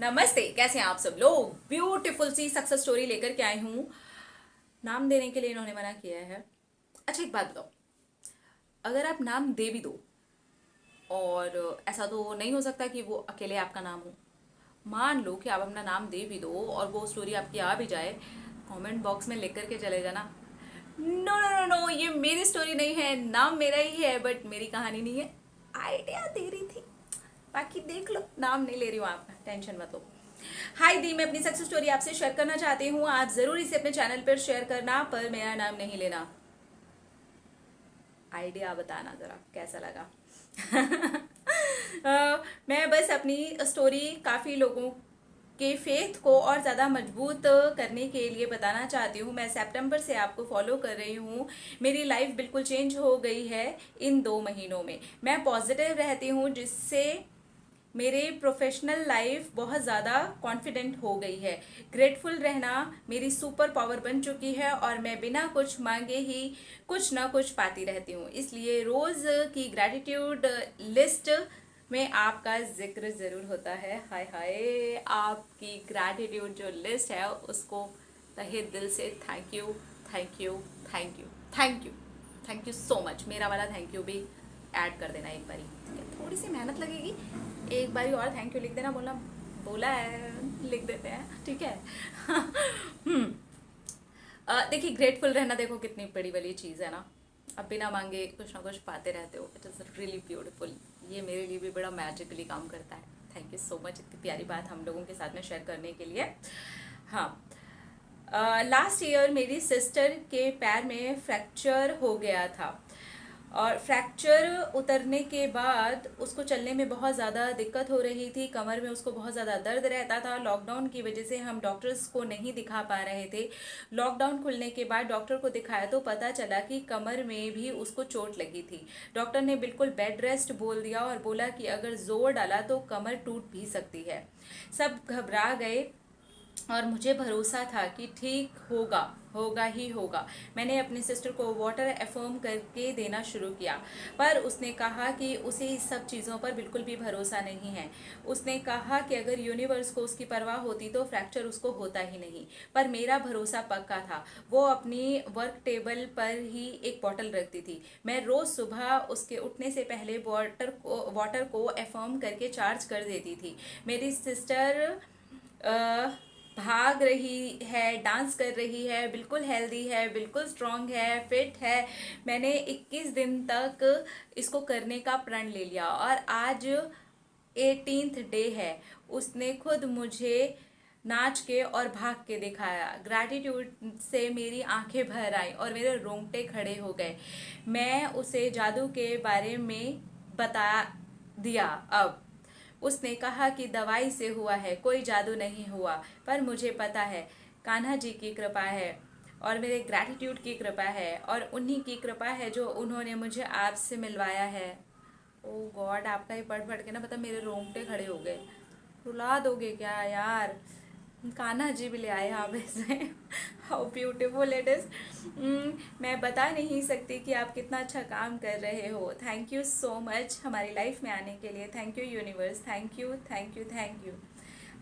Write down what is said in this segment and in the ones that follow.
नमस्ते, कैसे हैं आप सब लोग। ब्यूटीफुल सी सक्सेस स्टोरी लेकर के आई हूँ। नाम देने के लिए इन्होंने मना किया है। अच्छा, एक बात बताओ, अगर आप नाम दे भी दो और ऐसा तो नहीं हो सकता कि वो अकेले आपका नाम हो। मान लो कि आप अपना नाम दे भी दो और वो स्टोरी आपकी आ भी जाए, कमेंट बॉक्स में लिख करके चले जाना, नो नो नो नो, ये मेरी स्टोरी नहीं है, नाम मेरा ही है बट मेरी कहानी नहीं है। आइडिया दे रही थी, बाकी देख लो, नाम नहीं ले रही हूँ आपका, टेंशन मत लो। हाय दी, मैं अपनी सक्सेस स्टोरी आपसे शेयर करना चाहती हूँ। आप जरूर इसे अपने चैनल पर शेयर करना, पर मेरा नाम नहीं लेना। आइडिया बताना जरा कैसा लगा। मैं बस अपनी स्टोरी काफ़ी लोगों के फेथ को और ज़्यादा मजबूत करने के लिए बताना चाहती हूँ। मैं सितंबर से आपको फॉलो कर रही हूँ। मेरी लाइफ बिल्कुल चेंज हो गई है इन 2 महीनों में। मैं पॉजिटिव रहती हूँ, जिससे मेरे प्रोफेशनल लाइफ बहुत ज़्यादा कॉन्फिडेंट हो गई है। ग्रेटफुल रहना मेरी सुपर पावर बन चुकी है और मैं बिना कुछ मांगे ही कुछ ना कुछ पाती रहती हूँ। इसलिए रोज़ की ग्रैटिट्यूड लिस्ट में आपका जिक्र ज़रूर होता है। हाय हाय, आपकी ग्रैटिट्यूड जो लिस्ट है उसको तहे दिल से thank you, thank you, thank you, thank you, thank you so much. मेरा वाला थैंक यू भी ऐड कर देना एक बारी, ठीक है? थोड़ी सी मेहनत लगेगी, एक बारी और थैंक यू लिख देना, बोलना बोला है, लिख देते हैं, ठीक है। देखिए, ग्रेटफुल रहना देखो कितनी बड़ी वाली चीज़ है ना। अब बिना मांगे कुछ ना कुछ पाते रहते हो, इट इज़ रियली ब्यूटीफुल। ये मेरे लिए भी बड़ा मैजिकली काम करता है। थैंक यू सो मच इतनी प्यारी बात हम लोगों के साथ में शेयर करने के लिए। हाँ, लास्ट ईयर मेरी सिस्टर के पैर में फ्रैक्चर हो गया था और फ्रैक्चर उतरने के बाद उसको चलने में बहुत ज़्यादा दिक्कत हो रही थी। कमर में उसको बहुत ज़्यादा दर्द रहता था। लॉकडाउन की वजह से हम डॉक्टर्स को नहीं दिखा पा रहे थे। लॉकडाउन खुलने के बाद डॉक्टर को दिखाया तो पता चला कि कमर में भी उसको चोट लगी थी। डॉक्टर ने बिल्कुल बेड रेस्ट बोल दिया और बोला कि अगर जोर डाला तो कमर टूट भी सकती है। सब घबरा गए और मुझे भरोसा था कि ठीक होगा, होगा ही होगा। मैंने अपनी सिस्टर को वाटर एफर्म करके देना शुरू किया, पर उसने कहा कि उसे इस सब चीज़ों पर बिल्कुल भी भरोसा नहीं है। उसने कहा कि अगर यूनिवर्स को उसकी परवाह होती तो फ्रैक्चर उसको होता ही नहीं। पर मेरा भरोसा पक्का था। वो अपनी वर्क टेबल पर ही एक बॉटल रखती थी। मैं रोज़ सुबह उसके उठने से पहले वाटर को एफर्म करके चार्ज कर देती थी। मेरी सिस्टर भाग रही है, डांस कर रही है, बिल्कुल हेल्दी है, बिल्कुल स्ट्रांग है, फिट है। मैंने 21 दिन तक इसको करने का प्रण ले लिया और आज 18th डे है। उसने खुद मुझे नाच के और भाग के दिखाया। ग्रैटिट्यूड से मेरी आंखें भर आई और मेरे रोंगटे खड़े हो गए। मैं उसे जादू के बारे में बता दिया। अब उसने कहा कि दवाई से हुआ है, कोई जादू नहीं हुआ। पर मुझे पता है कान्हा जी की कृपा है और मेरे ग्रैटिट्यूड की कृपा है और उन्हीं की कृपा है जो उन्होंने मुझे आपसे मिलवाया है। ओ गॉड, आपका ये पढ़ पढ़ के ना पता मेरे रोंगटे खड़े हो गए। रुला दोगे क्या यार। कान्हा जी भी ले आए आप ऐसे। How beautiful it is. मैं बता नहीं सकती कि आप कितना अच्छा काम कर रहे हो। थैंक यू सो मच हमारी लाइफ में आने के लिए। Thank you universe, thank you, thank you, thank you.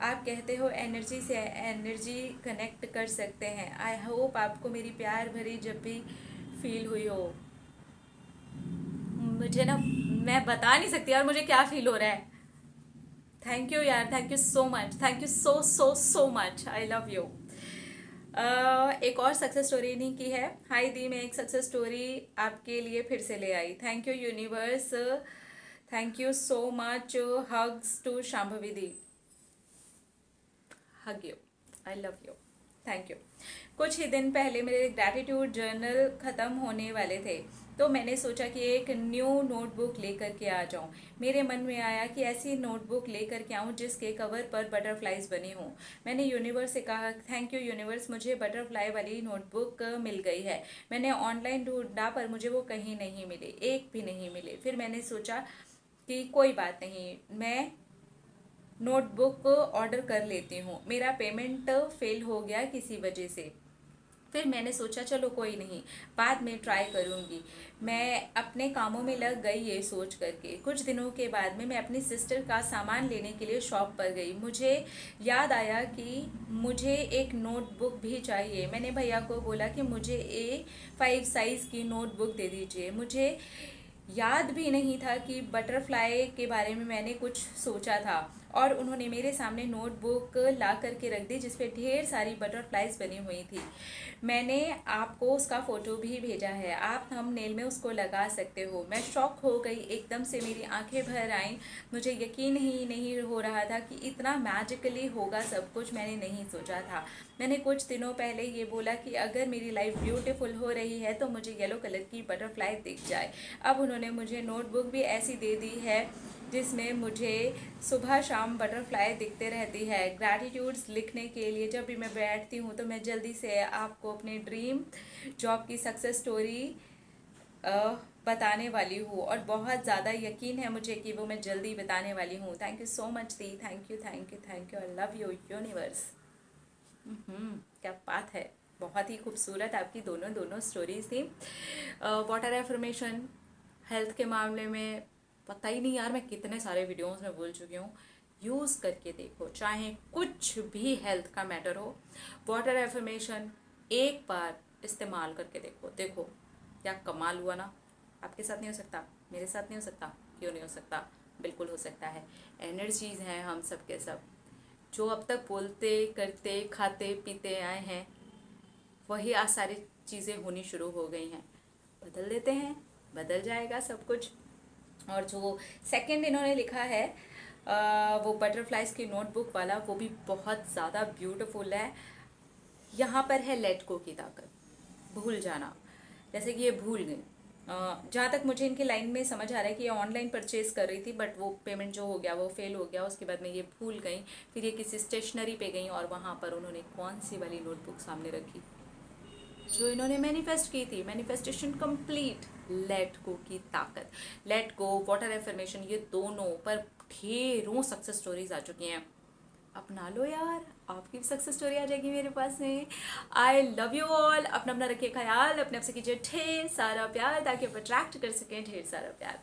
आप कहते हो एनर्जी से एनर्जी कनेक्ट कर सकते हैं। आई होप आपको मेरी प्यार भरी जब भी फील हुई हो। मुझे ना, मैं बता नहीं सकती यार मुझे क्या फील हो रहा है। थैंक यू यार, thank you so much, thank you so so so much, I love you. एक और सक्सेस स्टोरी नहीं की है। हाय दी, मैं एक सक्सेस स्टोरी आपके लिए फिर से ले आई। Thank you universe, thank you so much. Hugs to Shambhavi di, hug you, I love you, thank you. कुछ ही दिन पहले मेरे ग्रैटिट्यूड जर्नल ख़त्म होने वाले थे, तो मैंने सोचा कि एक न्यू नोटबुक लेकर के आ जाऊं। मेरे मन में आया कि ऐसी नोटबुक लेकर के आऊं जिसके कवर पर बटरफ्लाइज बनी हों। मैंने यूनिवर्स से कहा, थैंक यू यूनिवर्स, मुझे बटरफ्लाई वाली नोटबुक मिल गई है। मैंने ऑनलाइन ढूंढा पर मुझे वो कहीं नहीं मिली, एक भी नहीं मिले। फिर मैंने सोचा कि कोई बात नहीं, मैं नोटबुक ऑर्डर कर लेती हूँ। मेरा पेमेंट फेल हो गया किसी वजह से। फिर मैंने सोचा चलो कोई नहीं, बाद में ट्राई करूँगी। मैं अपने कामों में लग गई ये सोच करके। कुछ दिनों के बाद में मैं अपनी सिस्टर का सामान लेने के लिए शॉप पर गई। मुझे याद आया कि मुझे एक नोटबुक भी चाहिए। मैंने भैया को बोला कि मुझे A5 साइज़ की नोटबुक दे दीजिए। मुझे याद भी नहीं था कि बटरफ्लाई के बारे में मैंने कुछ सोचा था, और उन्होंने मेरे सामने नोटबुक ला करके रख दी जिस पे ढेर सारी बटरफ्लाइज बनी हुई थी। मैंने आपको उसका फ़ोटो भी भेजा है, आप थंबनेल में उसको लगा सकते हो। मैं शॉक हो गई, एकदम से मेरी आंखें भर आईं। मुझे यकीन ही नहीं हो रहा था कि इतना मैजिकली होगा सब कुछ, मैंने नहीं सोचा था। मैंने कुछ दिनों पहले ये बोला कि अगर मेरी लाइफ ब्यूटीफुल हो रही है तो मुझे येलो कलर की बटरफ्लाई दिख जाए। अब उन्होंने मुझे नोटबुक भी ऐसी दे दी है जिसमें मुझे सुबह शाम बटरफ्लाई दिखते रहती है। ग्रैटिट्यूड्स लिखने के लिए जब भी मैं बैठती हूँ तो मैं जल्दी से आपको अपने ड्रीम जॉब की सक्सेस स्टोरी बताने वाली हूँ, और बहुत ज़्यादा यकीन है मुझे कि वो मैं जल्दी बताने वाली हूँ। Thank you so much the, thank you thank you thank you, I love you universe. क्या बात है, बहुत ही खूबसूरत आपकी दोनों दोनों स्टोरीज थी। वाटर एफर्मेशन, हेल्थ के मामले में पता ही नहीं यार मैं कितने सारे वीडियोस में बोल चुकी हूँ। यूज़ करके देखो, चाहे कुछ भी हेल्थ का मैटर हो, वाटर एफर्मेशन एक बार इस्तेमाल करके देखो। देखो क्या कमाल हुआ ना। आपके साथ नहीं हो सकता, मेरे साथ नहीं हो सकता, क्यों नहीं हो सकता, बिल्कुल हो सकता है। एनर्जीज हैं हम सब के सब, जो अब तक बोलते करते खाते पीते आए हैं वही आज सारी चीज़ें होनी शुरू हो गई हैं। बदल देते हैं, बदल जाएगा सब कुछ। और जो सेकंड इन्होंने लिखा है वो बटरफ्लाइज की नोटबुक वाला, वो भी बहुत ज़्यादा ब्यूटीफुल है। यहाँ पर है लेट गो की ताकत, भूल जाना। जैसे कि ये भूल गई, जहाँ तक मुझे इनकी लाइन में समझ आ रहा है कि ये ऑनलाइन परचेज कर रही थी, बट वो पेमेंट जो हो गया वो फेल हो गया। उसके बाद में ये भूल गई, फिर ये किसी स्टेशनरी पे गई और वहाँ पर उन्होंने कौन सी वाली नोटबुक सामने रखी जो इन्होंने मैनिफेस्ट की थी। Manifestation complete. लेट गो की ताकत, लेट गो, वाटर एफर्मेशन, ये दोनों पर ढेरों सक्सेस स्टोरीज आ चुकी हैं। अपना लो यार, आपकी भी सक्सेस स्टोरी आ जाएगी मेरे पास में। आई लव यू ऑल। अपना अपना रखिए ख्याल, अपने आप से कीजिए ढेर सारा प्यार ताकि आप अट्रैक्ट कर सकें ढेर सारा प्यार।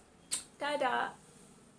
टाटा।